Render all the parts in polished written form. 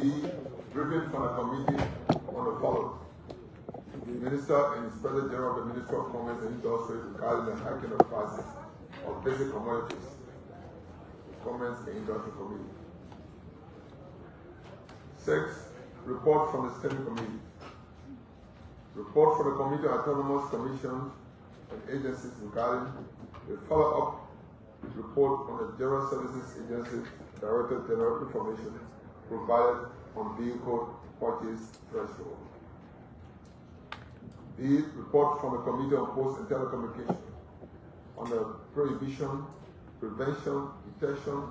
B. Briefing from the committee on the following. The Minister and Inspector General of the Ministry of Commerce and Industry regarding the hiking of prices of basic commodities. Commerce and Industry Committee. 6. Report from the Standing Committee. Report from the Committee on Autonomous Commissions and Agencies regarding the follow-up report on the General Services Agency Director General information provided on vehicle purchase threshold. B. Report from the Committee on Post and Telecommunication on the prohibition, prevention, detection,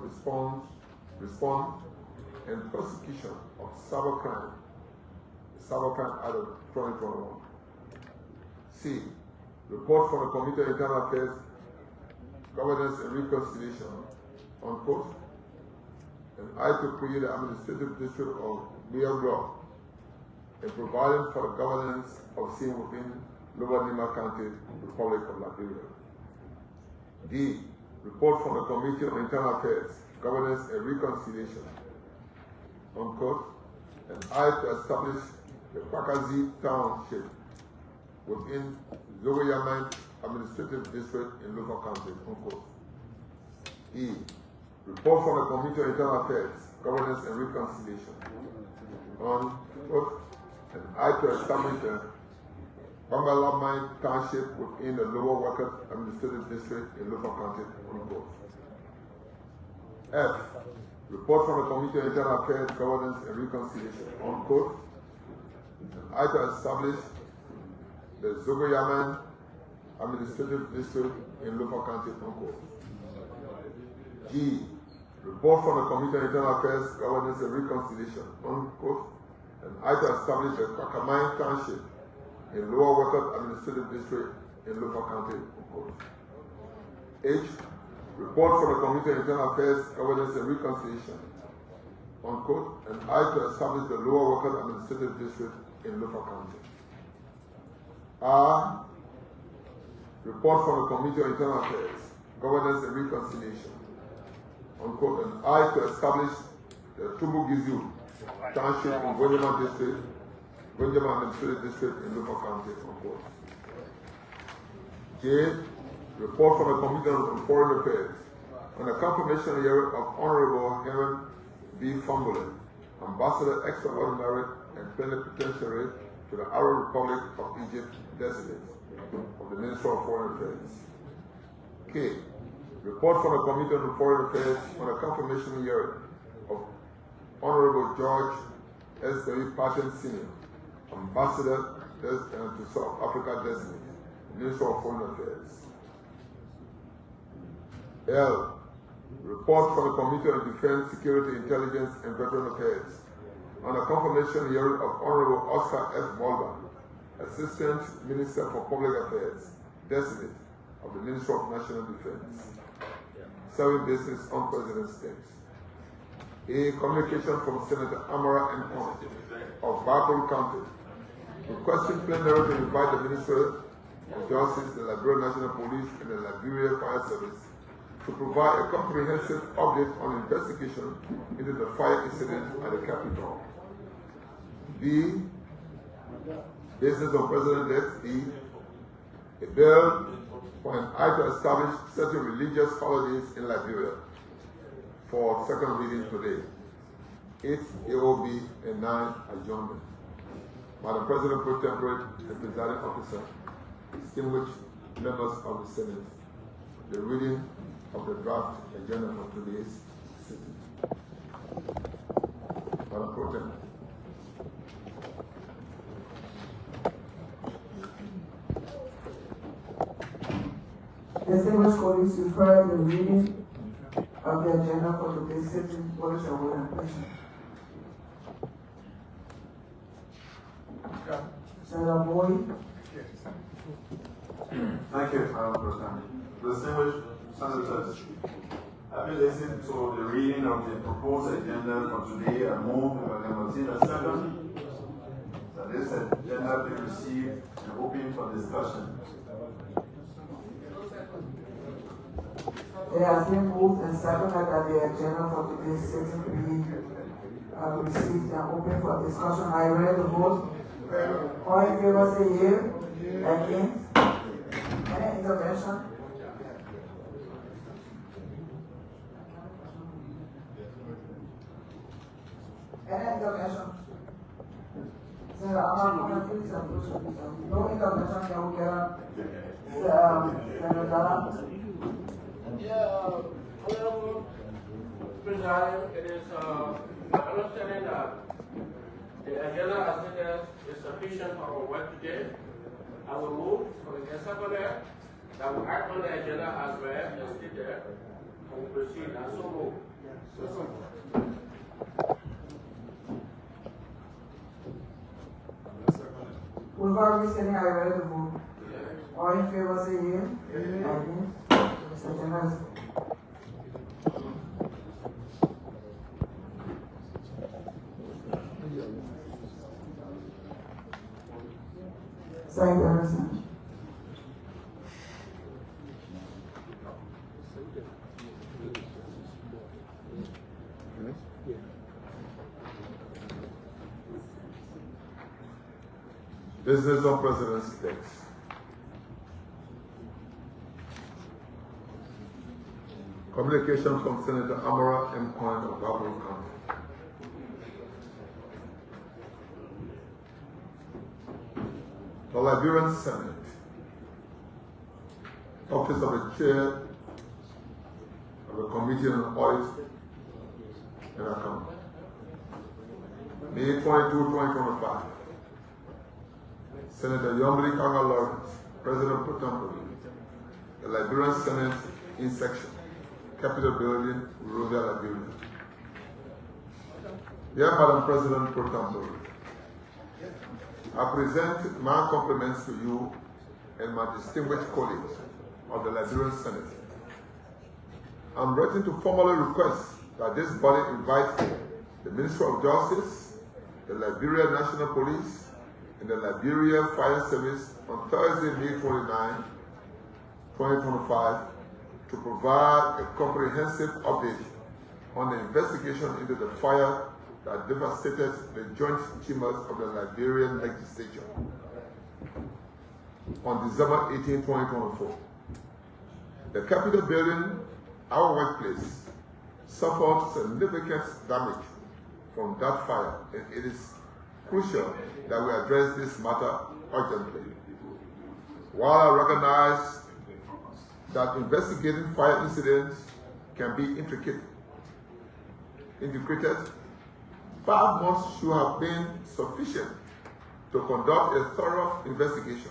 response, and prosecution of cybercrime, the Cybercrime Act of 2021. C. Report from the Committee on Internal Affairs, Governance and Reconciliation on quote, and I to create the administrative district of Liberian and providing for the governance of same within Lower Nima County, Republic of Liberia. D. Report from the Committee on Internal Affairs, Governance and Reconciliation unquote, and I to establish the Kwakazi Township within Zogoyaman Administrative District in Lower County, unquote. E. Report from the Committee on Internal Affairs, Governance and Reconciliation unquote, and I to establish the Bangalamine Township within the Lower Workers Administrative District in Lower County, unquote. F. Report from the Committee on Internal Affairs, Governance and Reconciliation, unquote. And I to establish the Zogoyaman Administrative District in Lower County, unquote. G. Report from the Committee on Internal Affairs, Governance and Reconciliation, unquote. And I to establish the Kakamine Township in Lower Workers Administrative District in Lower County, unquote. H. Report from the Committee on Internal Affairs, Governance and Reconciliation, unquote, and I to establish the Lower Workers Administrative District in Lower County. R. Report from the Committee on Internal Affairs, Governance and Reconciliation, unquote, and I to establish the Tubugizu Township in Gwendama District, Gwendama Administrative District in Lower County, unquote. J. Report from the Committee on Foreign Affairs on the confirmation hearing of Honorable Helen B. Fumbling, Ambassador Extraordinary and Plenipotentiary to the Arab Republic of Egypt Designate of the Ministry of Foreign Affairs. K. Report from the Committee on Foreign Affairs on the confirmation hearing of Honorable George S. W. Patton Sr., Ambassador to South Africa Designate, Ministry of Foreign Affairs. L. Report from the Committee on Defense, Security, Intelligence, and Veteran Affairs on the confirmation hearing of Honorable Oscar F. Mulva, Assistant Minister for Public Affairs, Designate of the Ministry of National Defense. 7 business on President's text. A. Communication from Senator Amara M. Kong of Barton County, requesting plenary to invite the Minister of Justice, the Liberian National Police, and the Liberia Fire Service to provide a comprehensive update on investigation into the fire incident at the Capitol. B. Business on President E. A bill for an act to establish certain religious holidays in Liberia for second reading today. 8 AOB and 9 adjournment. Madam President Pro Tempore and Presiding Officer, distinguished members of the Senate, the reading of the draft agenda for today's sitting. Madam Pro Tempore. Distinguished colleagues, you've heard the reading of the agenda for today's sitting. What is your word and pleasure? Senator Boyd. Thank you, Madam President. Distinguished senators, having listened to the reading of the proposed agenda for today, I move that the Martina second that this agenda be received and open for discussion. It has been moved and seconded that the agenda for today's sitting be received and open for discussion. I read the vote. All in favor say yea. Against? Any intervention? Any intervention? Senator Amar, please approach the podium. No intervention, can we get Senator Dalla? Honorable President, it is my understanding that the agenda as it is sufficient for our work today. I will move for the seconder that will act on the agenda as read and sit there and we proceed. And so move. Without listening, I read the vote. All in favor say yea. Against? Mr. General. Second person. Business on President's Text. Communication from Senator Amara M. Cohen of Babur County. The Liberian Senate, Office of the Chair of the Committee on Audit and Account, May 22, 2025. Senator Yombri Kanga Lawrence, President Pro Tempore, the Liberian Senate in section, Capitol Building, Monrovia, Liberia. Dear Madam President Pro Tempore, I present my compliments to you and my distinguished colleagues of the Liberian Senate. I'm writing to formally request that this body invite the Minister of Justice, the Liberia National Police, and the Liberia Fire Service on Thursday, May 29, 2025, to provide a comprehensive update on the investigation into the fire that devastated the joint chambers of the Liberian legislature on December 18, 2024. The Capitol building, our workplace, suffered significant damage from that fire, and it is crucial that we address this matter urgently. While I recognize that investigating fire incidents can be integrated, 5 months should have been sufficient to conduct a thorough investigation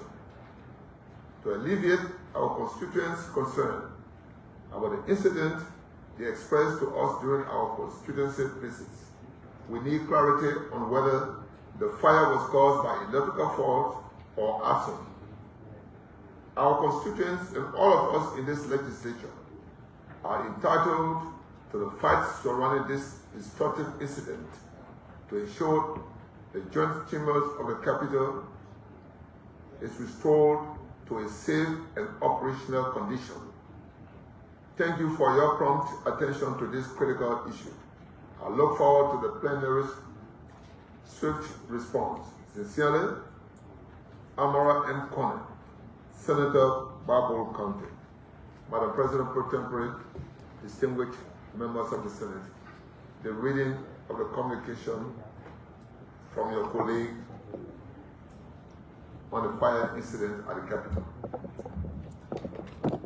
to alleviate our constituents' concern about the incident they expressed to us during our constituency visits. We need clarity on whether the fire was caused by electrical fault or arson. Our constituents and all of us in this legislature are entitled to the facts surrounding this destructive incident to ensure the joint chambers of the Capitol is restored to a safe and operational condition. Thank you for your prompt attention to this critical issue. I look forward to the plenary's swift response. Sincerely, Amara M. Cohen, Senator, Babur County. Madam President Pro Tempore, distinguished members of the Senate, the reading of the communication from your colleague on the fire incident at the Capitol.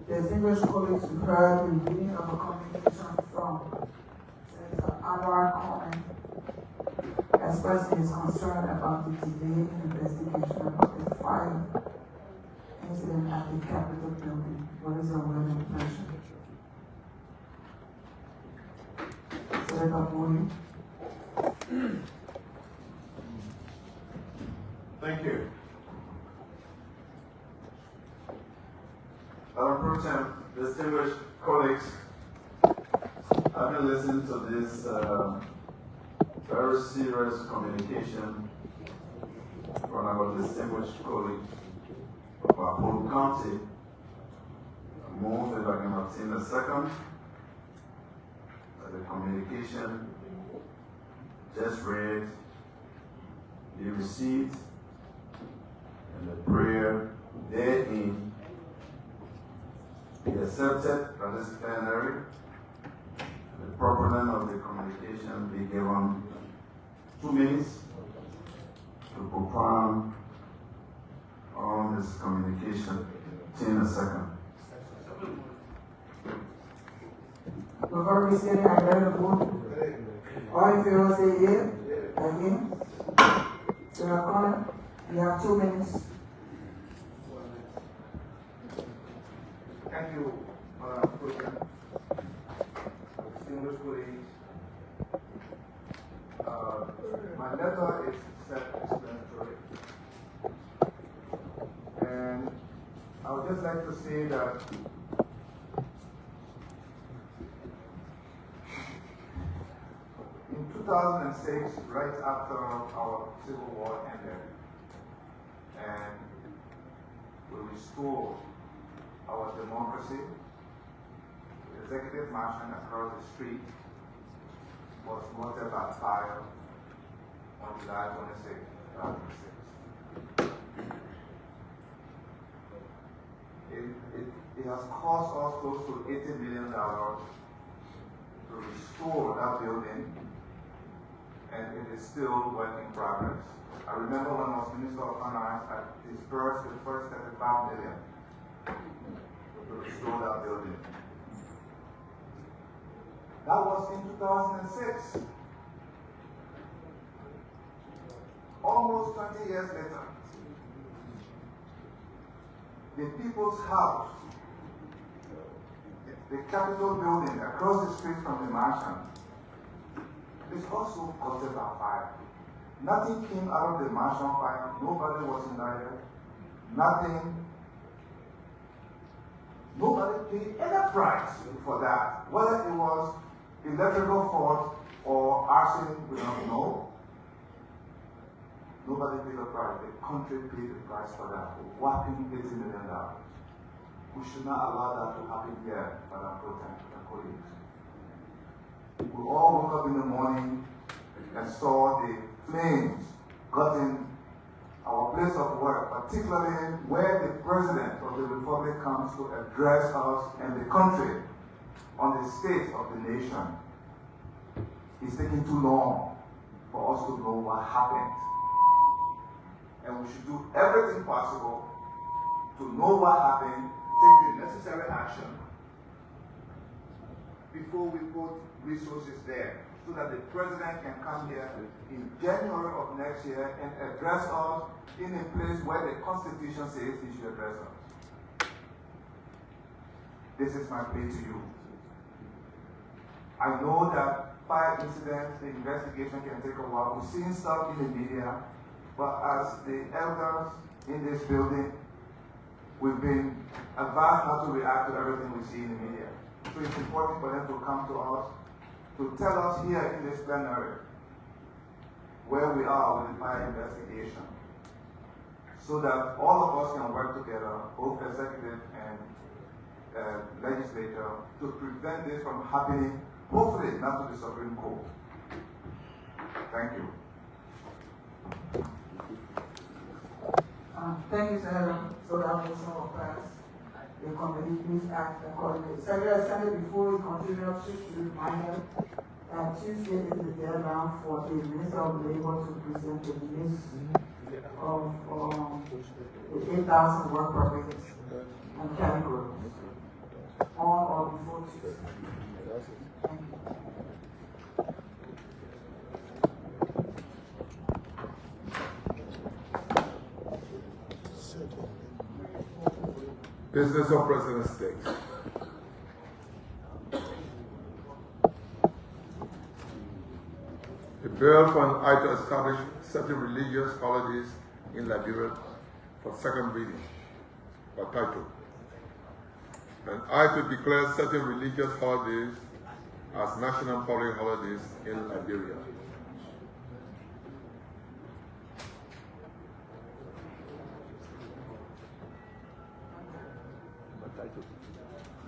Distinguished colleagues, we heard the reading of a communication from Senator Amara Cohen expressing his concern about the delay in investigation of the fire incident at the Capitol building. What is your word of impression? Senator Bowie. Thank you. Madam Pro Tem, distinguished colleagues, I've been listening to this very serious communication from our distinguished colleague of our home county. I move if I can obtain a second. The communication just read, the receipt, and the prayer therein be accepted by this plenary. The proponent of the communication be given 2 minutes to propound on this communication. 10 seconds. Before we say I read the vote, all in favor say yea. Again. Sarah Connor, you have 2 minutes. Thank you, Madam President. Distinguished colleagues. My letter is self-explanatory. And I would just like to say that in 2006, right after our Civil War ended, and we restored our democracy, the executive mansion across the street was murdered by fire on July 26, 2006. It has cost us close to $80 million to restore that building, and it is still work in progress. I remember when I was Minister of Finance, I disbursed the first $35 million to restore that building. That was in 2006. Almost 20 years later, the People's House, the Capitol building across the street from the mansion, is also caused by fire. Nothing came out of the mansion fire. Nobody was indicted. Nothing. Nobody paid any price for that. Whether it was electrical fault or arson, we don't know. Nobody paid the price. The country paid the price for that. Whopping $80 million. We should not allow that to happen here, Madam President and colleagues. We all woke up in the morning and saw the flames gutting our place of work, particularly where the President of the Republic comes to address us and the country on the state of the nation. It's taking too long for us to know what happened. And we should do everything possible to know what happened, take the necessary action before we put resources there, so that the President can come here in January of next year and address us in a place where the Constitution says he should address us. This is my plea to you. I know that fire incidents, the investigation can take a while. We've seen stuff in the media, but as the elders in this building, we've been advised not to react to everything we see in the media. So it's important for them to come to us, to tell us here in this plenary where we are with the fire investigation, so that all of us can work together, both executive and legislature, to prevent this from happening, hopefully not to the Supreme Court. Thank you. Thank you, Senator. So that motion will pass. The committee please act accordingly. Secretary of Senate, before we continue, just to remind them that Tuesday is the deadline for the Minister of Labor to present the list of the 8,000 work permits and categories on or before Tuesday. Thank you. Business of President State. A bill for an act to establish certain religious holidays in Liberia for second reading by title. An act to declare certain religious holidays as national public holidays in Liberia.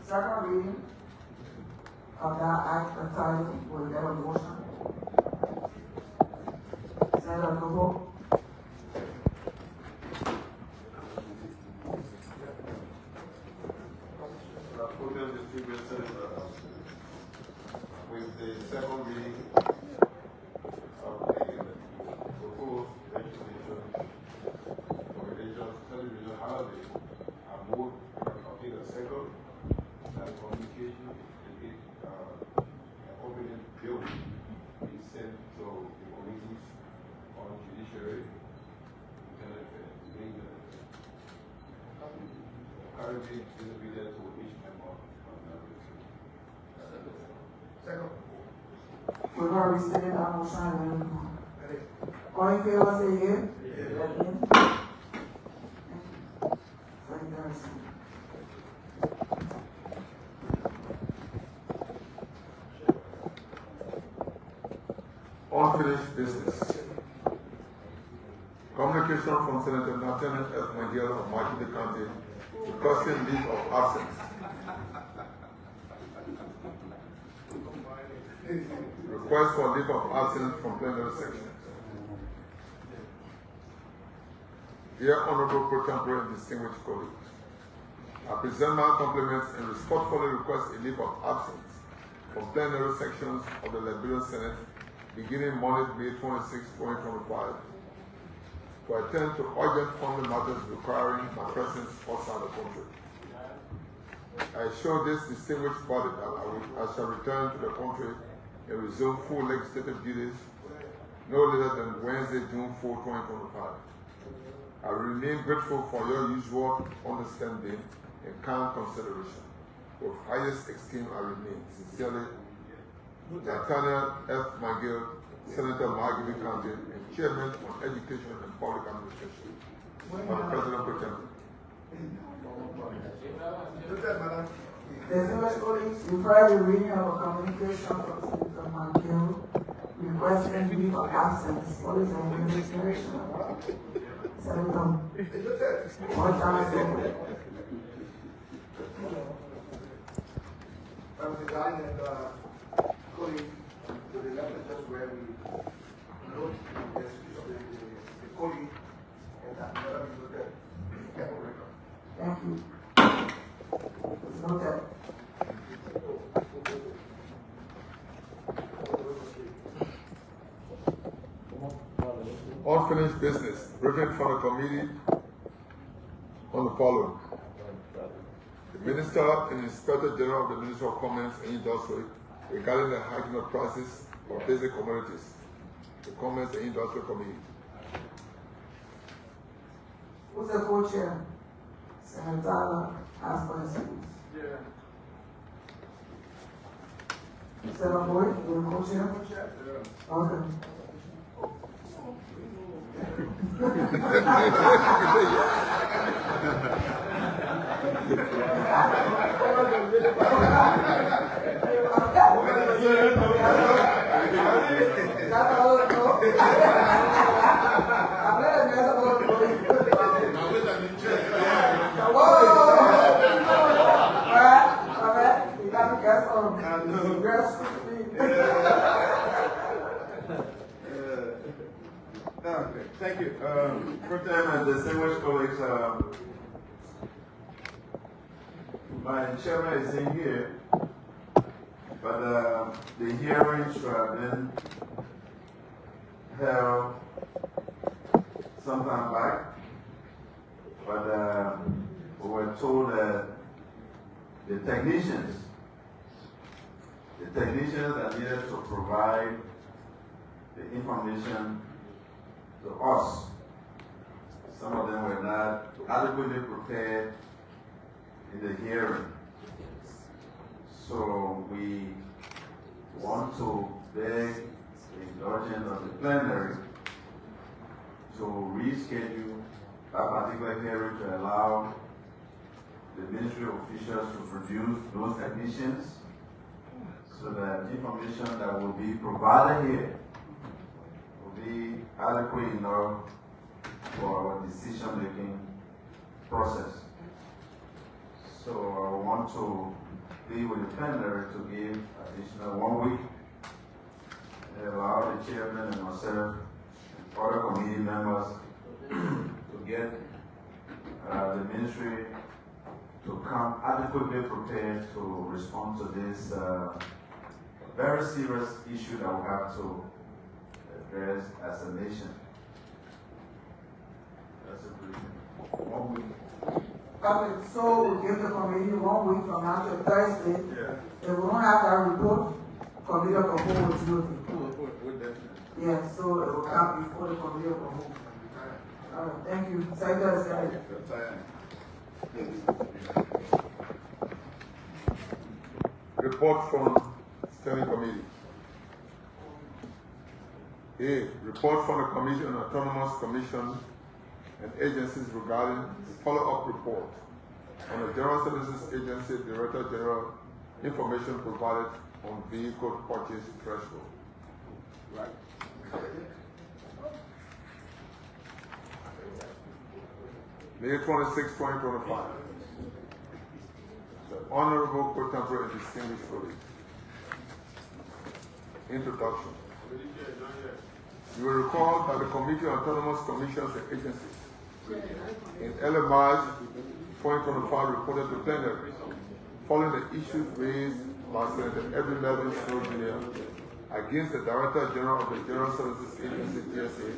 Second reading of that act entitled, will there a motion? Senator Kobo. With the second reading of the proposed legislation for the regional television holiday, I move in a second that communication with an opening bill be sent to the committees on judiciary, currently distributed to each member of the Second. We've already stated our motion. All in favor, say yea. Unfinished business. Communication from Senator Lieutenant F. Mandela of Makinde County requesting leave of absence. Request for leave of absence from plenary section. Dear Honorable Pro Tempore and distinguished colleagues, I present my compliments and respectfully request a leave of absence from plenary sections of the Liberian Senate beginning Monday, May 26, 2025, to attend to urgent family matters requiring my presence outside the country. I assure this distinguished body that I shall return to the country and resume full legislative duties no later than Wednesday, June 4, 2025. I remain grateful for your usual understanding and kind consideration. With highest esteem, I remain sincerely Nathaniel F. McGill, Senator Makinde County, and Chairman on Education and Public Administration. Madam President Pro Tempore. Distinguished colleagues, you've heard the reading of a communication from Senator McGill requesting leave of absence. What is the administration? Senator, what time I'm designing going to the level just where we note the excuse of the colleague and that never be looked at careful record. Thank you. It's noted. Unfinished business. Briefing from the committee on the following. The Minister and Inspector General of the Ministry of Commerce and Industry regarding the hiking of prices of basic commodities. The Commerce and Industry Committee. Who's the co-chair? Senator Tyler, ask for his speech. Senator Boyd, you're the co-chair? Okay. Thank you. First time, distinguished colleagues, my chairman is in here, but the hearings have been held some time back, but we were told that the technicians that needed to provide the information to us, some of them were not adequately prepared in the hearing. So we want to beg the indulgence of the plenary to reschedule that particular hearing to allow the ministry officials to produce those technicians so that information that will be provided here will be adequate enough for our decision-making process. So I want to plead with the plenary to give additional 1 week and allow the chairman and myself and adequately prepared to respond to this very serious issue that we have to address as a nation. That's a briefing. 1 week. Okay, so we give the committee 1 week from now to Thursday. Yeah. If we don't have that report, committee of the whole will do it. Yeah, so it will come before the committee of the whole. All right, thank you. Secretary. Report from Standing Committee. A. Report from the Committee on Autonomous Commission and Agencies regarding the follow-up report on the General Services Agency Director General information provided on vehicle purchase threshold. Right. May 26, 2025. The Honorable Contemporary and Distinguished Colleagues. Introduction. You will recall that the Committee on Autonomous Commissions and Agencies in early March 2025 reported to plenary following the issues raised by Senator Edwin Levin Snow Jr. against the Director General of the General Services Agency GSA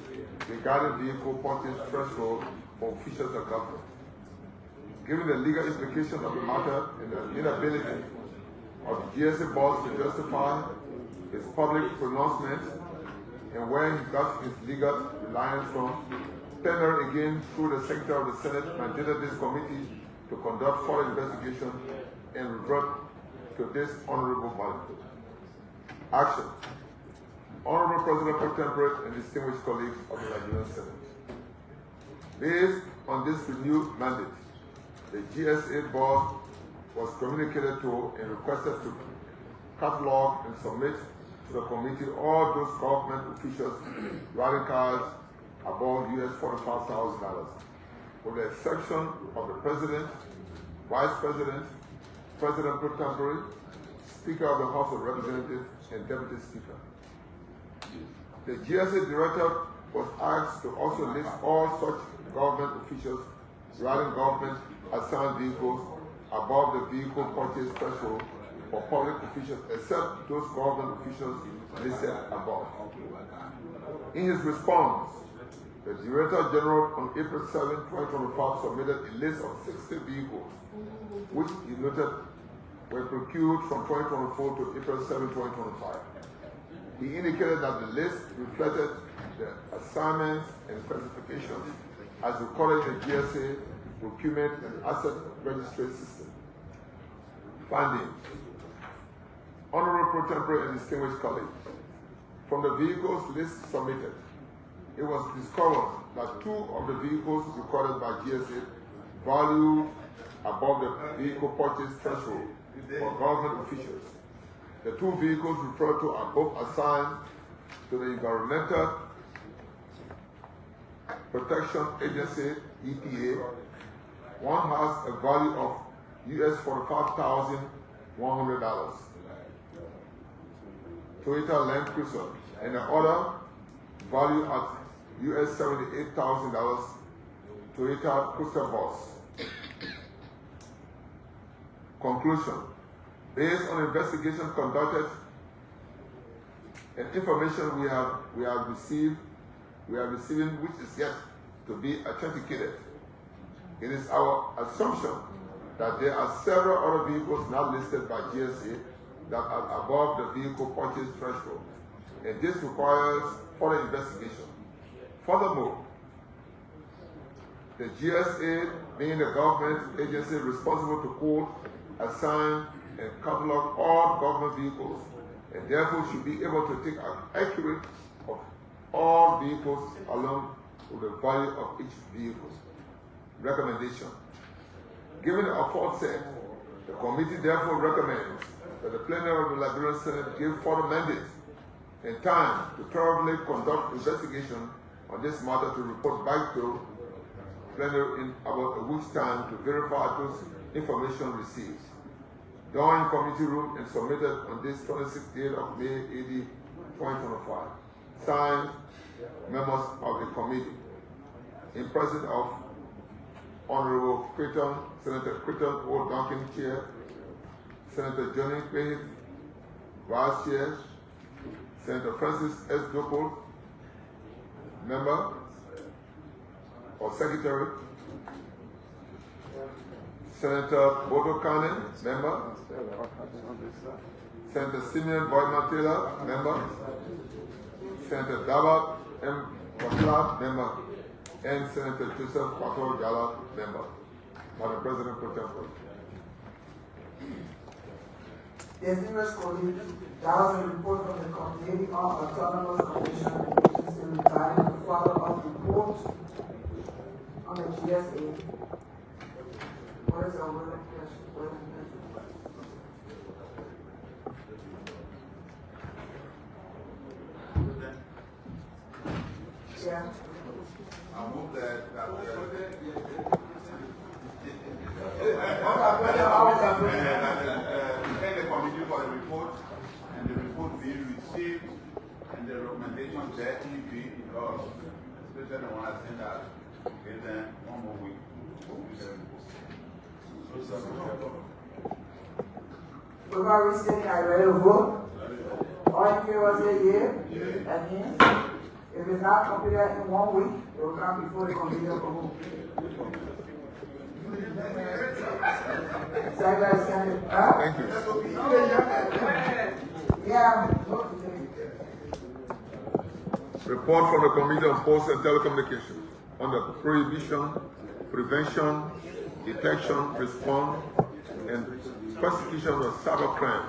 regarding vehicle purchase threshold for officials of government. Given the legal implications of the matter and the inability of the GSA boss to justify its public pronouncement and where he got his legal reliance from, plenary again through the Secretary of the Senate mandated this committee to conduct further investigation and revert to this honorable body. Action. Honorable President Pro Tempore and distinguished colleagues of the Liberian Senate. Based on this renewed mandate, the GSA board was communicated to and requested to catalog and submit to the committee all those government officials riding cars above $45,000, with the exception of the President, Vice President, President Pro Tempore, Speaker of the House of Representatives, and Deputy Speaker. The GSA Director was asked to also list all such government officials riding government assigned vehicles above the vehicle purchase threshold for public officials except those government officials listed above. In his response, the Director General on April 7, 2025 submitted a list of 60 vehicles, which he noted were procured from 2024 to April 7, 2025. He indicated that the list reflected the assignments and specifications as recorded in the GSA procurement and asset registry system. Findings. Honorable Pro Tempore and distinguished colleagues, from the vehicles list submitted, it was discovered that 2 of the vehicles recorded by GSA valued above the vehicle purchase threshold for government officials. The 2 vehicles referred to are both assigned to the Environmental Protection Agency, EPA. One has a value of $45,100, Toyota Land Cruiser, and the other value at $78,000, Toyota Cruiser Bus. Conclusion. Based on investigation conducted and information we have receiving which is yet to be authenticated, it is our assumption that there are several other vehicles not listed by GSA that are above the vehicle purchase threshold, and this requires further investigation. Furthermore, the GSA, being the government agency responsible to quote, assign, and catalog all government vehicles, and therefore should be able to take an accurate of all vehicles along with the value of each vehicle. Recommendation. Given the aforesaid, the committee therefore recommends that the plenary of the Liberian Senate give further mandate and time to thoroughly conduct investigation on this matter to report back to plenary in about a week's time to verify those information received. Done in committee room and submitted on this 26th day of May 80, 2025. Signed, members of the committee, in presence of Honorable Creighton, Senator Creighton O. Duncan, Chair, Senator Johnny Quaid, Vice Chair, Senator Francis S. Dopol, Member or Secretary, Senator Bodo Kane, Member, Senator Simeon Boydman Taylor, Member, Senator Davat M. Watla, Member, and Senator Joseph Kwato Jala, Member. Madam President Pro Tempore. Distinguished colleagues, that was a report from the Committee on Autonomous Commission and Agency regarding the follow-up report on the GSA. What is our word of question? Yeah. I move that thank the committee for the report, and the report being received, and the recommendation definitely be because, especially when I send that, give them 1 more week. Before we sitting, are you ready to vote? All in favor say yea. Against? If it's not completed in 1 week, it will come before the committee of vote. Secretary Senate. Thank you. Yeah. Report from the Committee on Posts and Telecommunications on the prohibition, prevention, detection, response, and prosecution of cybercrime,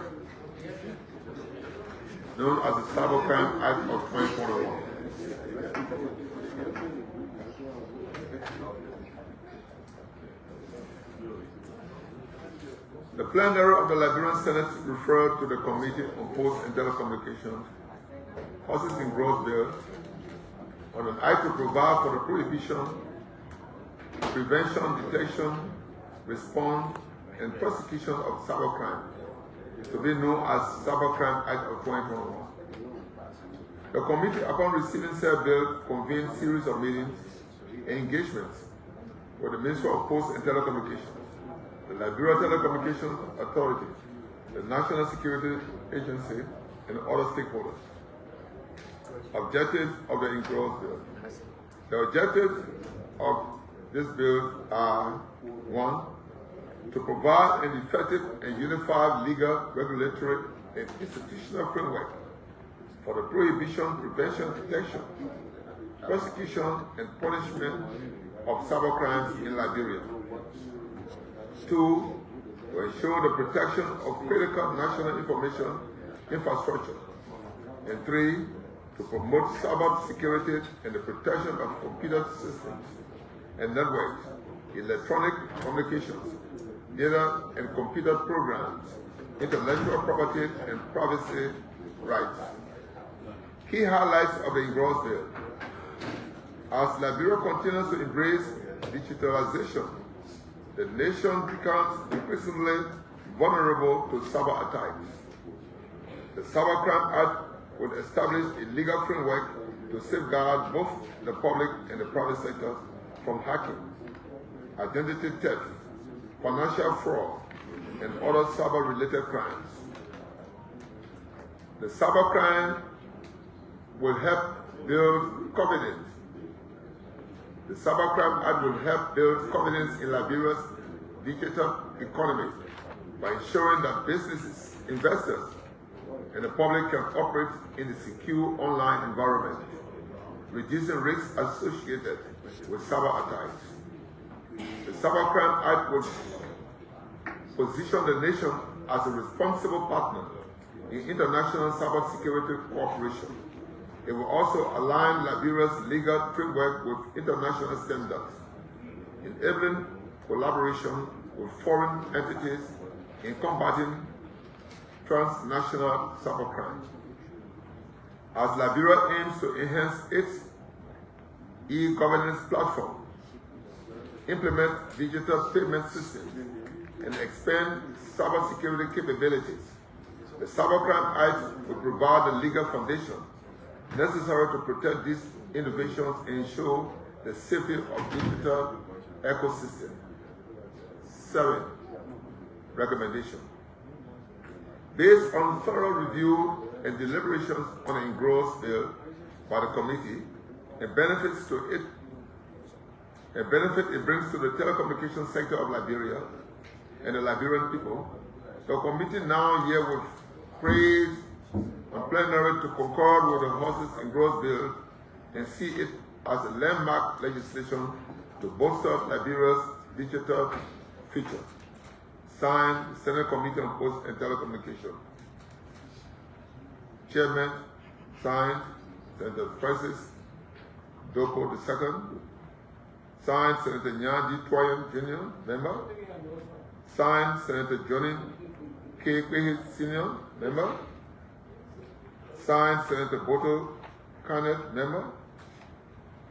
known as the Cybercrime Act of 2021. The plenary of the Liberian Senate referred to the Committee on Posts and Telecommunications Horses in Growth Bill on an act to provide for the prohibition, prevention, detection, response, and prosecution of cybercrime, to be known as Cybercrime Act of 2021. The committee, upon receiving said bill, convened a series of meetings and engagements with the Ministry of Posts and Telecommunications, the Liberia Telecommunications Authority, the National Security Agency, and other stakeholders. Objectives of the engrossed bill. The objectives of this bill are: 1, to provide an effective and unified legal, regulatory, and institutional framework for the prohibition, prevention, detection, prosecution, and punishment of cybercrimes in Liberia. 2, to ensure the protection of critical national information infrastructure. And 3, to promote cyber security and the protection of computer systems and networks, electronic communications, data and computer programs, intellectual property and privacy rights. Key highlights of the engrossed bill. As Liberia continues to embrace digitalization, the nation becomes increasingly vulnerable to cyber attacks. The Cybercrime Act would establish a legal framework to safeguard both the public and the private sectors from hacking, identity theft, financial fraud, and other cyber-related crimes. The cybercrime will help build confidence. The Cybercrime Act will help build confidence in Liberia's digital economy by ensuring that businesses, investors, and the public can operate in a secure online environment, reducing risks associated with cyber attacks. The Cybercrime Act will position the nation as a responsible partner in international cybersecurity cooperation. It will also align Liberia's legal framework with international standards, enabling collaboration with foreign entities in combating transnational cybercrime. As Liberia aims to enhance its e-governance platform, implement digital payment systems, and expand cybersecurity capabilities, the Cybercrime Act will provide the legal foundation necessary to protect these innovations and ensure the safety of digital ecosystem. 7. Recommendation. Based on thorough review and deliberations on an engrossed bill by the committee, a benefit it brings to the telecommunications sector of Liberia and the Liberian people, the committee now herewith prays on plenary to concur with the horses engrossed bill and see it as a landmark legislation to bolster Liberia's digital future. Signed, Senate Committee on Posts and Telecommunication. Chairman, signed, Senator Francis Doko II. Signed, Senator Nyaji Twayan Jr., member. Signed, Senator Johnny K. Quahid Sr., member. Signed, Senator Boto Canet, member.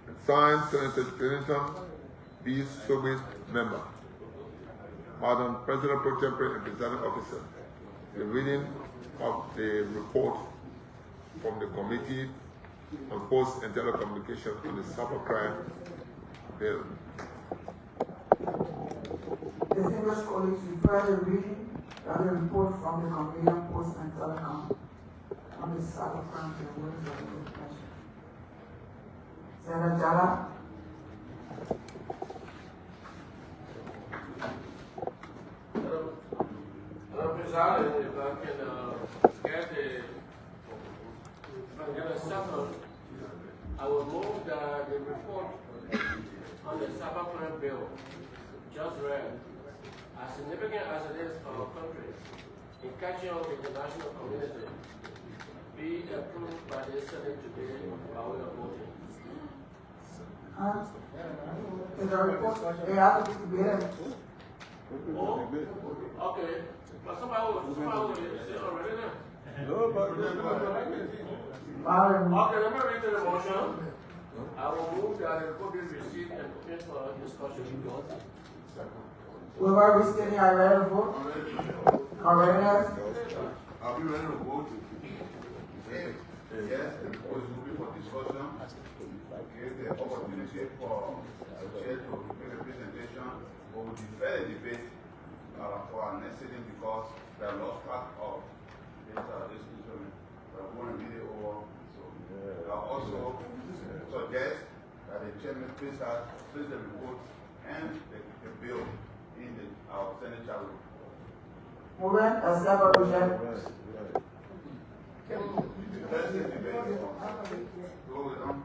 And signed, Senator Jonathan B. Sobis, member. Madam President Pro Tempore and Presiding Officer, the reading of the report from the Committee on Posts and Telecommunication on the Cybercrime Bill. Distinguished colleagues, we further reading of the report from the Committee on Posts and Telecom on the Cybercrime Bill. What is the recommendation? Senator Jala. President, if I can get a second, I will move that the report on the cybercrime bill just read, as significant as it is for our country in catching up with the international community, be approved by the Senate today by way of voting. Is the report, they have to be debated. Oh, okay. But somebody will say already now. No, but Okay, let me read the motion. I will move that the report be received and put for discussion. Whoever is standing, are ready to vote? Are ready? are we ready to vote? Yes, the report is moving for discussion. Give the opportunity for the chair to make a presentation. We will defer the debate for our next sitting because we have lost track of this instrument. We are going to read it over. So I also suggest that the chairman place the report and the bill in our Senate chapel. Movement, accept or reject? Thursday debate. Go with them.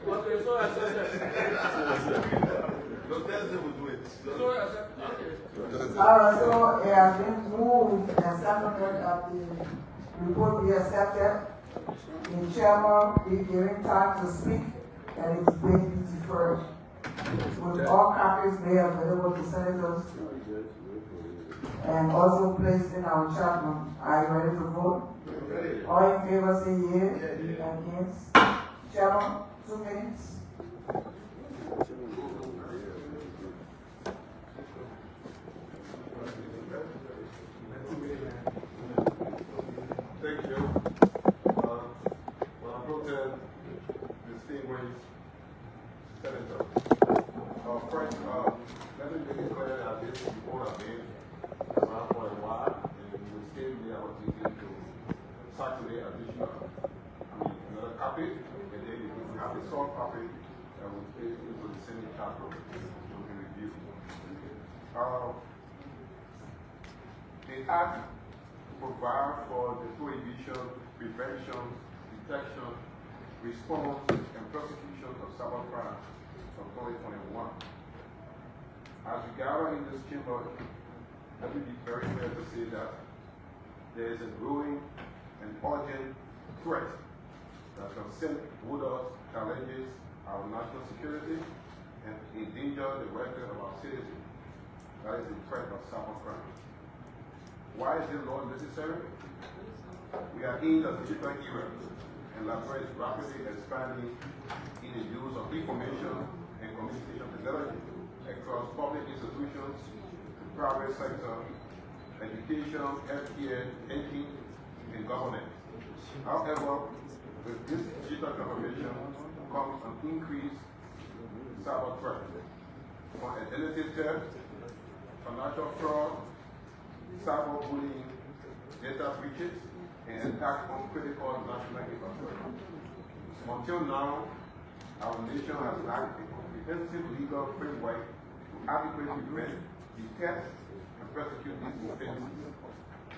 Okay, so Alright, so it has been moved and seconded that the report be accepted. The chairman be given time to speak and its debate be deferred. With all copies made available to senators and also placed in our chat room. Are you ready to vote? All in favor say yea. Against? Chairman, 2 minutes. Thank you. When I brought the distinguished senator, first, let me make it clear that this report I've been around for a while, and we will still be able to get to Saturday additional, another copy, and then if we have a soft copy, that will take into the Senate chapter to be reviewed. The Act provide for the prohibition, prevention, detection, response, and prosecution of cybercrime of 2021. As we gather in this chamber, let me be very clear to say that there is a growing and urgent threat that would challenges our national security and endanger the welfare of our citizens. That is the threat of cybercrime. Why is this law necessary? We are in a digital era, and Liberia is rapidly expanding in the use of information and communication technology. across public institutions, private sector, education, healthcare, banking, and governance. However, with this digital transformation comes an increased cyber threat from identity theft, financial fraud, cyberbullying, data breaches, and attacks on critical national infrastructure. Until now, our nation has lacked a comprehensive legal framework to adequately prevent, detect, and prosecute these offenses.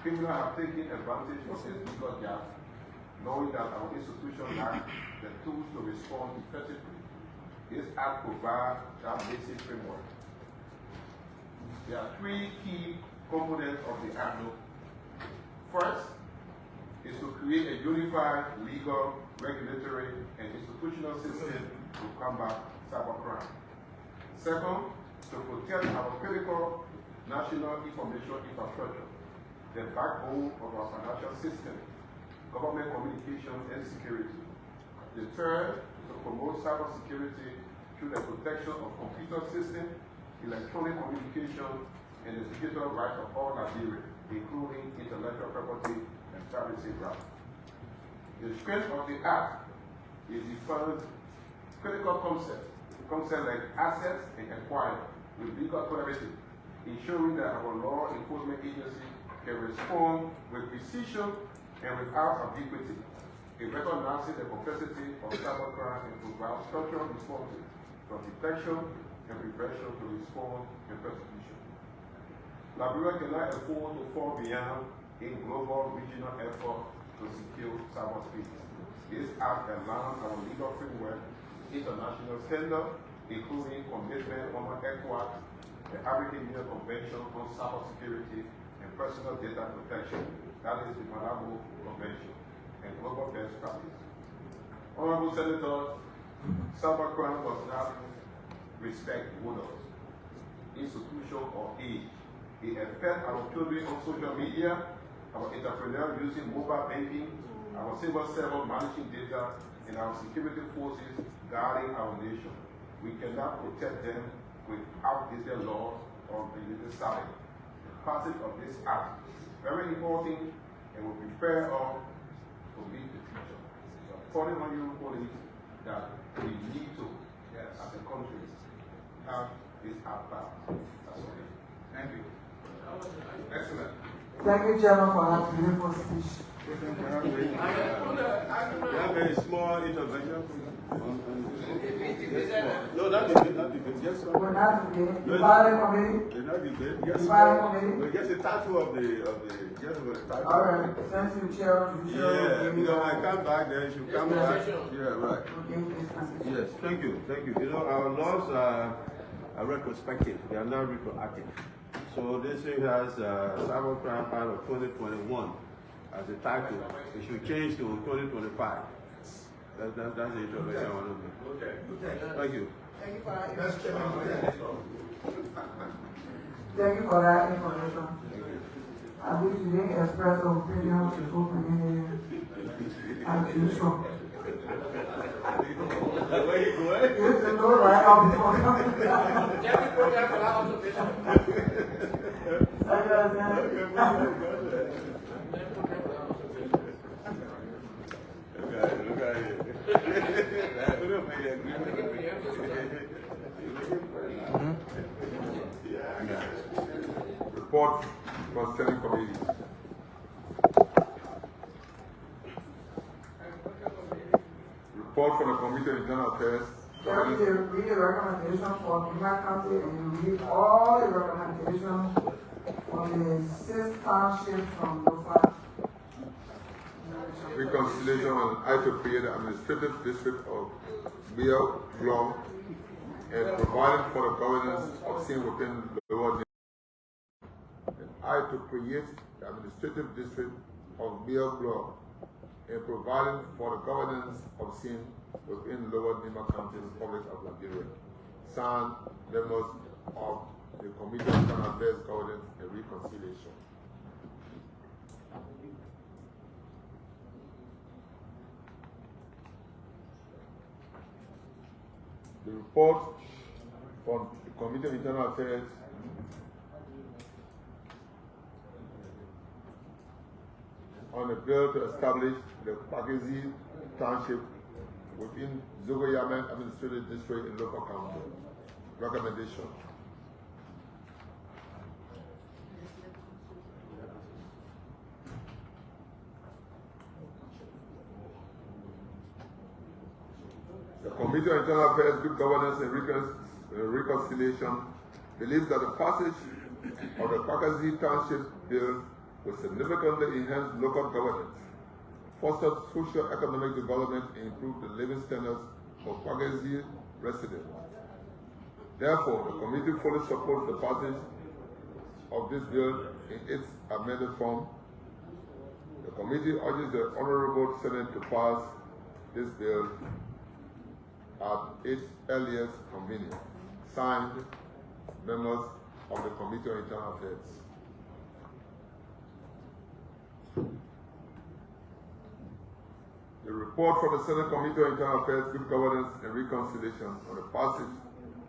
Criminals have taken advantage of this legal gap, knowing that our institutions lack the tools to respond effectively. This act provides that basic framework. There are three key components of the act. First is to create a unified legal, regulatory, and institutional system to combat cybercrime. Second, to protect our critical national information infrastructure, the backbone of our financial system, government communication, and security. The third, to promote cybersecurity through the protection of computer systems, electronic communication, and the digital rights of all Liberians, including intellectual property and privacy rights. The strength of the Act is the first critical concepts like access and acquire with legal clarity, ensuring that our law enforcement agency can respond with precision and without ambiguity. It recognizes the complexity of cybercrime and provides structural responses from detection and prevention to respond and prosecution. Liberia cannot afford to fall behind in global regional effort to secure cyberspace. This act aligns our legal framework, international standards, including commitment under ECOWAS, the African Union Convention on Cybersecurity and Personal Data Protection, that is the Malabo Convention, and global best practice. Honorable Senators, cybercrime does not respect borders, institution, or age. It affects our children on social media, our entrepreneurs using mobile banking, our civil servants managing data, and our security forces guarding our nation. We cannot protect them without these laws on the legal side. The passage of this act is very important and will prepare us to meet the future. So, calling on you, police, that we need to, as a country, have this act passed. That's okay. Thank you. Excellent. Thank you, Chairman, for that beautiful speech. Very small intervention. No, not debate. Just We're not debating. The Parliament Committee? not debate. Yes, The Parliament Committee? just the title of the just the title. All right, since you chair, Yeah, because I come back there, you should come back. Yeah, right. Okay, please continue. Yes, thank you. You know, our laws are retrospective, they are not retroactive. So this thing has Cybercrime Act of 2021 as a title. It should change to 2025. That's the information I want to do. Okay. Thank you. Thank you for that information. Thank you for that information. I wish you didn't express your opinion to full community as usual. Where you going? You used to go right out before coming down. Look at it. Report from Standing Committee. Report from the Committee on Internal Affairs. There is a recommendation for Liberian County, and you read all the recommendations from the 6 townships from Lofa. Reconciliation on I to create an administrative district of Bill Blom and providing for the governance of sin within the world. I to create the administrative district of Bill Blom and providing for the governance of sin within Lower Nima County Republic of Liberia. Signed, members of the Committee on Internal Affairs, Governance and Reconciliation. The report from the Committee on Internal Affairs on a bill to establish the Pagezi Township within Zogoyame Administrative District in local county. Recommendation. The Committee on Internal Affairs, Good Governance and Reconciliation believes that the passage of the Pagezi Township Bill will significantly enhance local governance, foster socio-economic development, and improve the living standards of Pagezi residents. Therefore, the committee fully supports the passage of this bill in its amended form. The committee urges the Honorable Senate to pass this bill at its earliest convenience. Signed, members of the Committee on Internal Affairs. The report from the Senate Committee on Internal Affairs, Good Governance and Reconciliation on the passage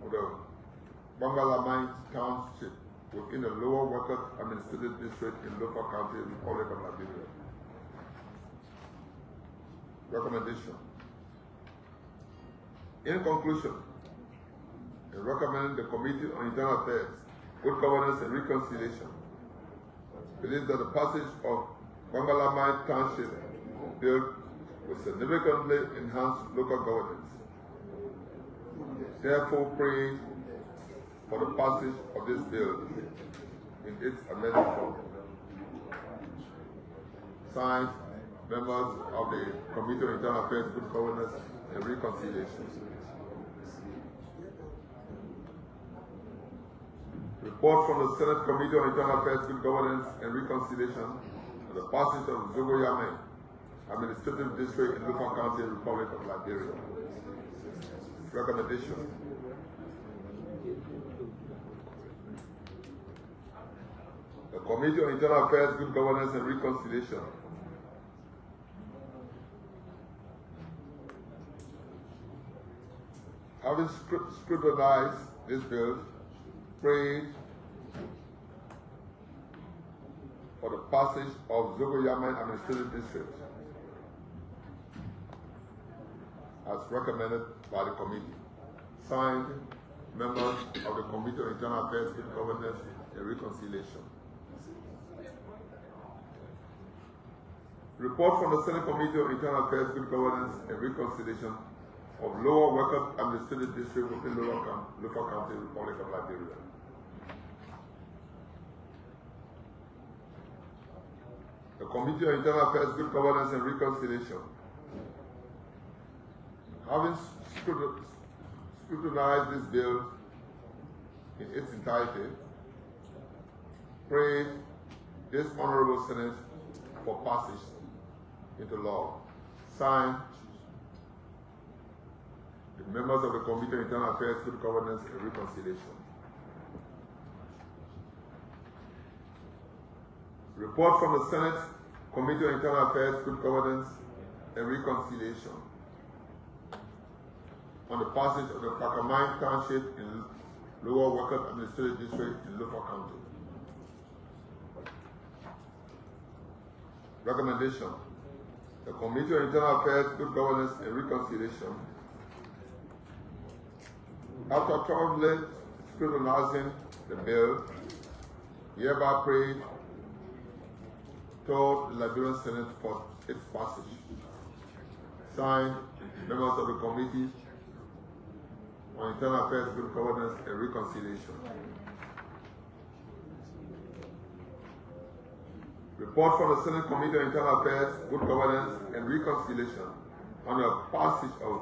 of the Bangalamine Township within the Lower Workers Administrative District in Lofa County, Republic of Liberia. Recommendation. In conclusion, in recommending the Committee on Internal Affairs, Good Governance and Reconciliation believes that the passage of Bangalamine Township Bill will significantly enhance local governance. Therefore, pray for the passage of this bill in its amended form. Signed, members of the Committee on Internal Affairs, Good Governance and Reconciliation. Report from the Senate Committee on Internal Affairs, Good Governance and Reconciliation on the passage of Zogoyame Administrative District in Lufa County, Republic of Liberia. Recommendation. The Committee on Internal Affairs, Good Governance and Reconciliation having scrutinized this bill, prayed for the passage of Zogoyame Administrative District as recommended by the committee. Signed, members of the Committee on Internal Affairs, Good Governance and Reconciliation. Report from the Senate Committee on Internal Affairs, Good Governance and Reconciliation of Lower Workers Administrative District within Lufa County, Republic of Liberia. The Committee on Internal Affairs, Good Governance and Reconciliation, having scrutinized this bill in its entirety, pray this Honorable Senate for passage into law. Signed, the members of the Committee on Internal Affairs, Good Governance and Reconciliation. Report from the Senate Committee on Internal Affairs, Good Governance and Reconciliation on the passage of the Pacamine Township in Lower Workers Administrative District in Lufa County. Recommendation. The Committee on Internal Affairs, Good Governance and Reconciliation, after thoroughly scrutinizing the bill, hereby pray toward the Liberian Senate for its passage. Signed, members of the Committee on Internal Affairs, Good Governance and Reconciliation. Report from the Senate Committee on Internal Affairs, Good Governance and Reconciliation on the passage of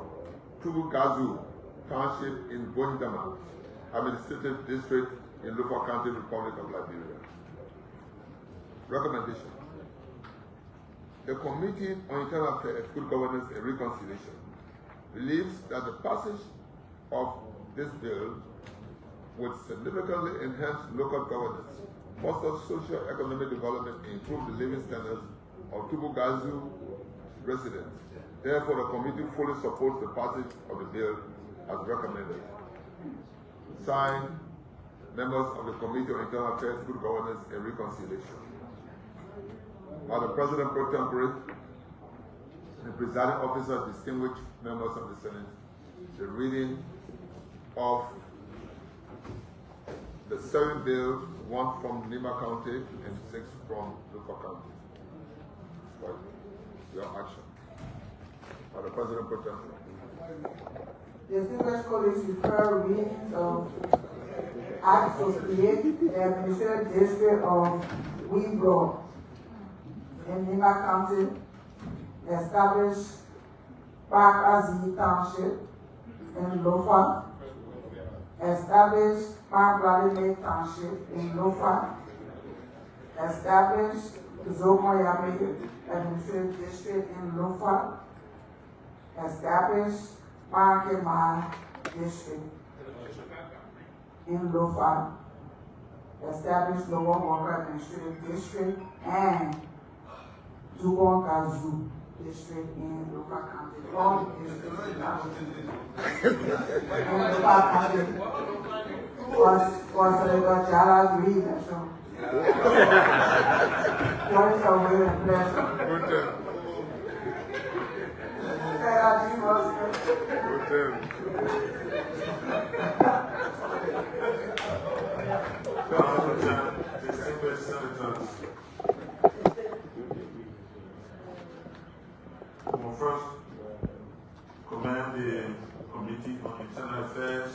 Tubugazu Township in Bondama Administrative District in Lufa County, Republic of Liberia. Recommendation. The Committee on Internal Affairs, Good Governance and Reconciliation believes that the passage of this bill would significantly enhance local governance, foster socio-economic development, and improve the living standards of Tubugazu residents. Therefore, the committee fully supports the passage of the bill as recommended. Signed, members of the Committee on Internal Affairs, Good Governance, and Reconciliation. Madam President Pro Tempore, the presiding officer, distinguished members of the Senate, the reading of the 7 bills, 1 from Lima County and 6 from Lupa County. For your action. Madam President Pro Tempore. Distinguished colleagues, you heard readings of acts to create the administrative district of Weebro in Lima County, establish Park Azi Township in Lofa, establish Park Valley Lake Township in Lofa, establish Zomoyame Administrative District in Lofa, establish Pankema District in Lofa, establish Lower Walker Administrative District and Zubongazu District in Lofa County. All districts in Lofa County was Senator Jala's reason. So, what is your will and pleasure? Distinguished senators, I will first commend the Committee on Internal Affairs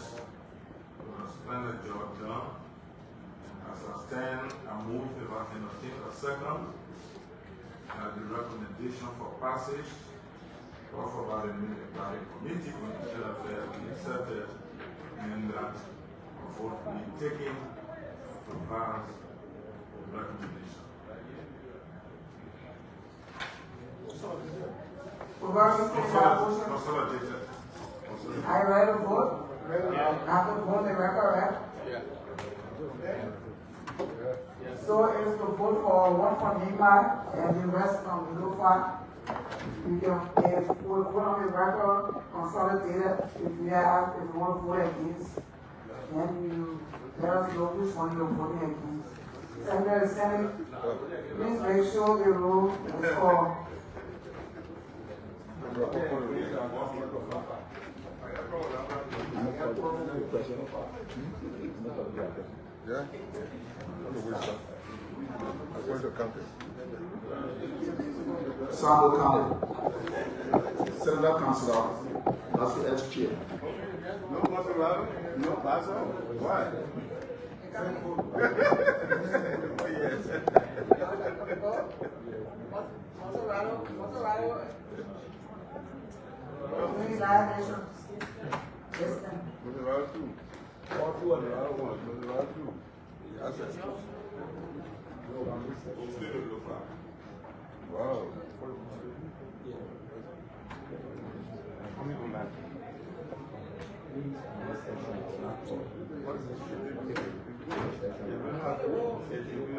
for a splendid job done. As I stand, I move if I can obtain a second the recommendation for passage offered by the Committee on Internal Affairs be accepted and that a vote be taken to pass the recommendation. Consolidated. I read a vote. After the vote, the record, right? So it's the vote for 1 from Lima and the rest from Lufa. You can, if we vote on the record, consolidated, if you want to vote against, then you let us know which one you're voting against. Senator the Senate, please make sure the room is called. Yeah? I'm going to count it. Sando County. Senator Councilor, that's the ex-chair. No Maserati? No Plaza? Why? Yes. Maserati too. All 2 of them, I don't want Maserati too. That's it. Wow.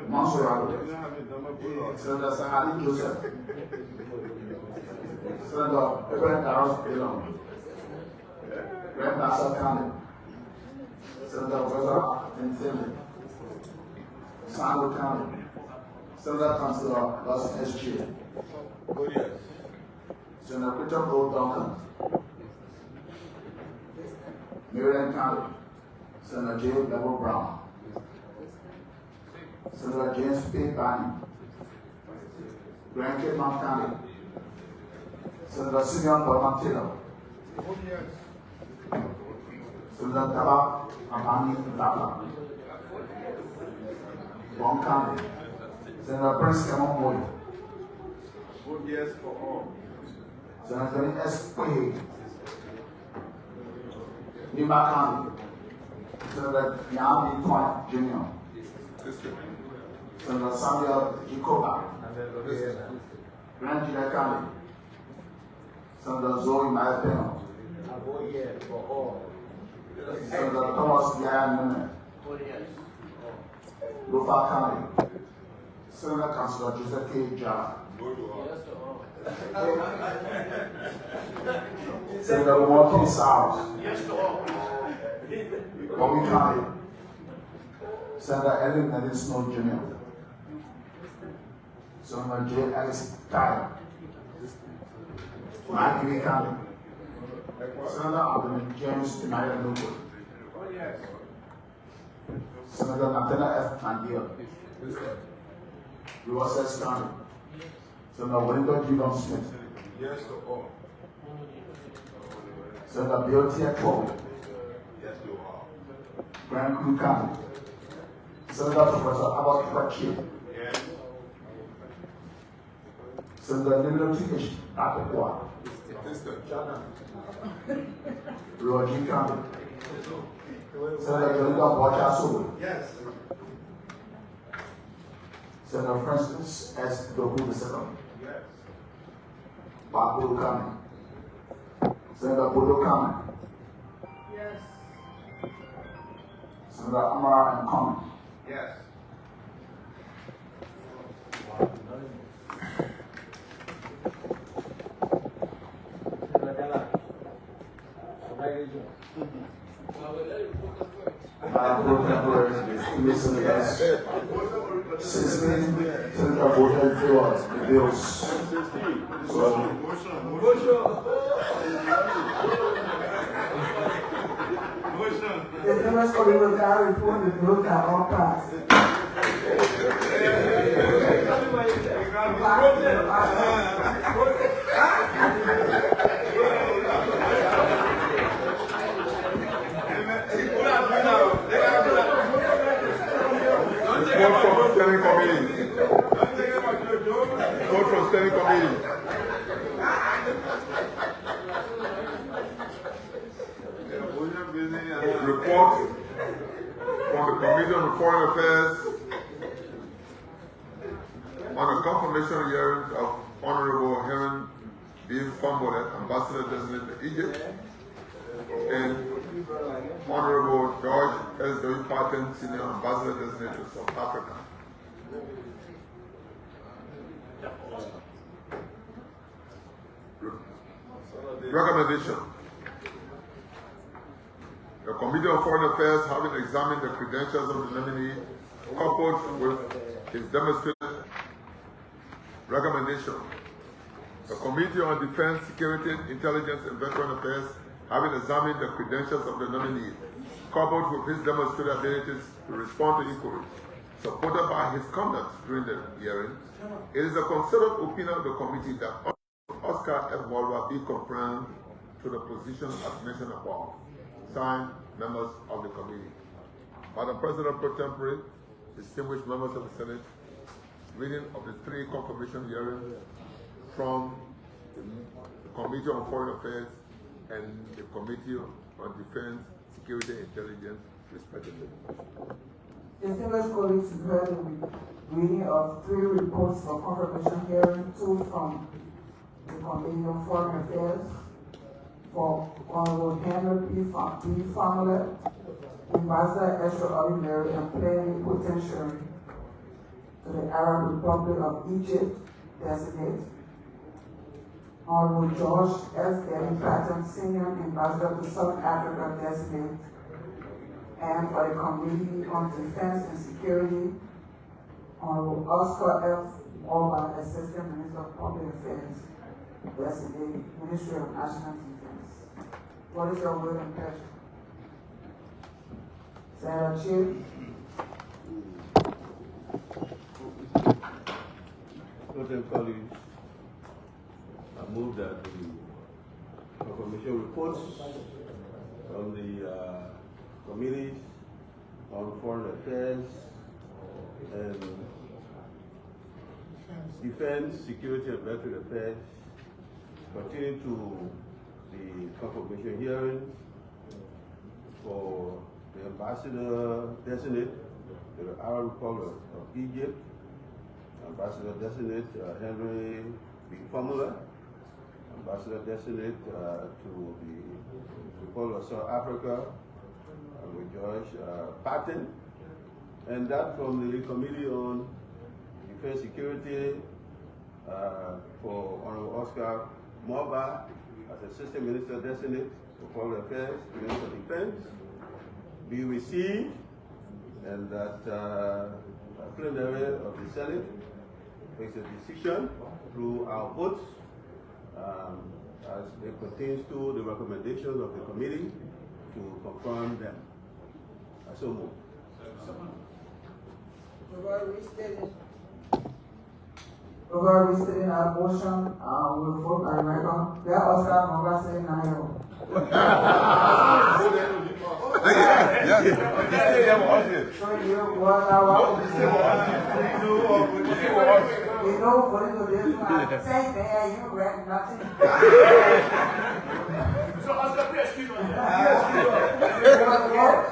Monserrato. Senator Sahari Joseph. Senator Reverend Darros Elon. Grand Nassau County. Senator Weza and Finley. Sando County. Senator Councilor Los SG. Oh, yes. Senator Christopher O. Duncan. Marion County. Senator J. Bevel Brown. Senator James P. Barney. Grand Cape Mount County. Senator Simeon Bormantino. Oh, yes. Senator Taba Amani Lapa. Bon County. Senator Prince Kamon Moy. Vote yes for all. Senator S. Quay. Lima County. Senator Yami Point Jr. Senator Samuel Jacoba. Grand Gila County. Senator Zoe Maipeno. Senator Thomas Yayan Nene. Lufa County. Senator Councilor Joseph K. Jala. Senator Walton South. Bobby County, Senator Edwin Snow Jr., Senator J. Alex Tyler, Miami County, Senator Abdul James United Local, Senator Nathaniel F. Mandia, U.S. County, Senator Wellington G. Von Smith, Yes to all. Senator Bill T. Ekwo, Yes to all. Grand Crew County, Senator Professor Albert Fletcher, Yes. Senator Liberty H. Akpokwa, Roger County, Senator Yolinda Bocha Yes. Senator Francis S. Doku II, Yes. Babu County, Senator Bodo County, Yes. Senator Amara and Common, Yes. Senators, 16 Senator voted in favor of the bills. The famous Oliver Garry report the bills are all passed. Vote from standing committee. Vote from standing committee. Report from the Committee on Foreign Affairs on the confirmation hearing of Honorable Helen B. Fambolet, Ambassador Designate to Egypt, and Honorable George S. W. Patton, Senior Ambassador Designate to South Africa. Recommendation. The Committee on Foreign Affairs, having examined the credentials of the nominee, coupled with his demonstrated recommendation. The Committee on Defense, Security, Intelligence, and Veteran Affairs, having examined the credentials of the nominee, coupled with his demonstrated abilities to respond to inquiries, supported by his conduct during the hearing, it is a considered opinion of the committee that Oscar F. Walba be confirmed to the position as mentioned above. Signed, members of the committee. Madam President Pro Tempore, distinguished members of the Senate, reading of the three confirmation hearings from the Committee on Foreign Affairs and the Committee on Defense, Security, and Intelligence, respectively. Distinguished colleagues, you heard the reading of three reports for confirmation hearing, two from the Committee on Foreign Affairs, for Honorable Henry P. Fambolet, Ambassador Extraordinary and Plenipotentiary to the Arab Republic of Egypt, designate. Honorable George S. Gary Patton, Senior Ambassador to South Africa, designate. And for the Committee on Defense and Security, Honorable Oscar F. Walba, Assistant Minister of Public Affairs, designate, Ministry of National Defense. What is your will and pleasure? Senator Chief. Colleagues, I move that the confirmation reports from the committees on foreign affairs and defense, security, and veteran affairs pertaining to the confirmation hearings for the ambassador designate to the Arab Republic of Egypt, Ambassador Designate Henry B. Fambolet, Ambassador Designate to the Republic of South Africa with George Patton, and that from the Committee on Defense Security for Honorable Oscar Walba as Assistant Minister Designate for Foreign Affairs, Minister of Defense, be received, and that plenary of the Senate makes a decision through our votes as it pertains to the recommendations of the committee to confirm them. I so move. We're restating our motion, we'll vote by record. There are Oscar Monga saying aye. So you want our you know, for you say there, you read nothing. So Oscar, please excuse me.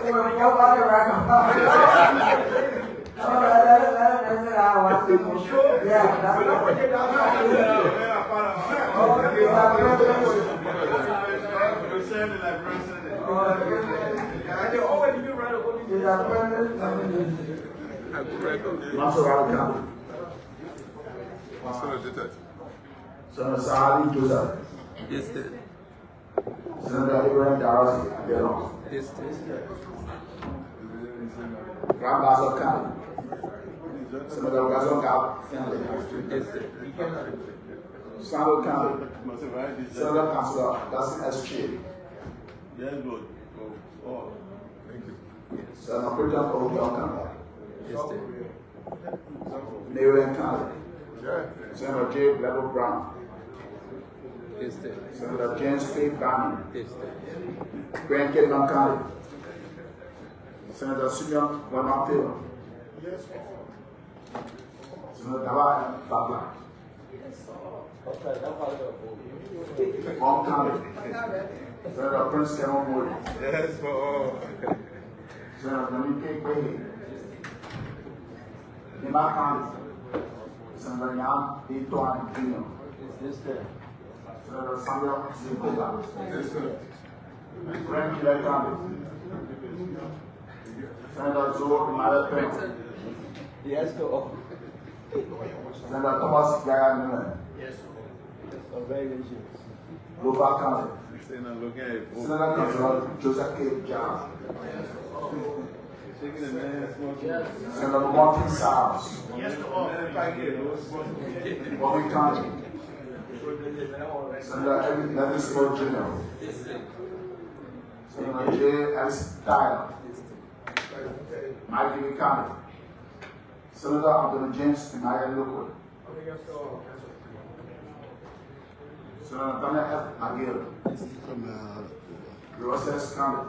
We'll go by the record. Yeah, that's Senator Sahali Joseph. Yes, sir. Senator Liberian Senate. Yes, sir. Rambasa County. Senator Gazonga Family. Yes, sir. Sando County. Senator Councilor Dustin S. Chief. Yes, Lord. Oh. Thank you. Senator President Obion County. Yes, sir. Liberian County. Senator J. Bleville Brown. Yes, sir. Senator James P. Bannon. Yes, sir. Grand Kidman County. Senator Simeon Wamapeo. Senator Dawa Bagla. Long County. Senator Prince Cameron Wood. Yes, for all. Senator Dominique Quay. Lima County. Senator Yan D. Tuan Jr. Yes, sir. Senator Samuel Zimboga. Yes, sir. Grand Kidman County. Senator Zoe Malepe. Yes, sir. Senator Thomas Yaya Newman. Yes. Congratulations. Loba County. Senator Senator Councilor Joseph K. John. Senator Martin Sars. Bobby County. Senator Evan Levinson Jr. Senator J. S. Tyler. Mike County. Senator Anthony James Naya Lookwood. Senator Dana F. McGill. Rosses County.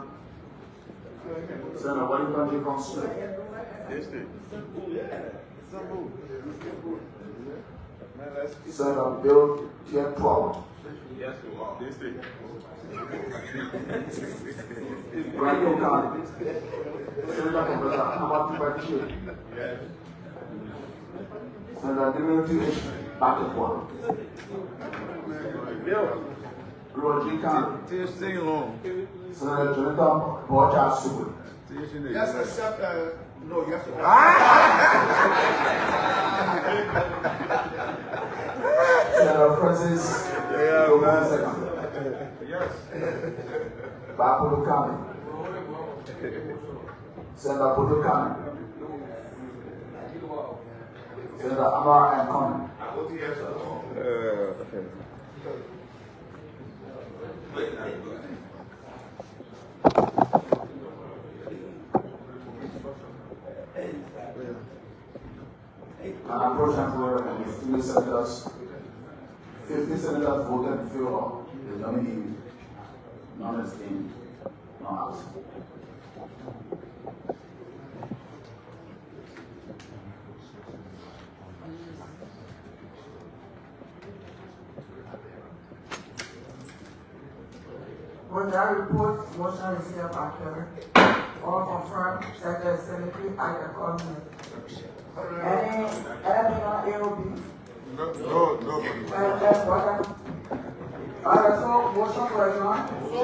Senator Wellington J. Von Smith. Senator Bill T. Twelve. Franklin County. Senator Professor Hamad Tubachi. Senator Dimitri Backford. Roger County. Senator Jonathan Borja Subu. Yes, except, no, yes. Senator Francis II. Yes. Bapolo County. Senator Pudu County. Senator Amar and Conan. And unfortunately, and 50 senators, 50 senators voted in favor of the nominee, non-esteemed, non-absent. When that report, motion received by clerk, all confirmed, Secretary Secretary, I accordingly. Anything on AOB? No. And that's what alright, so motion for adjourn. No.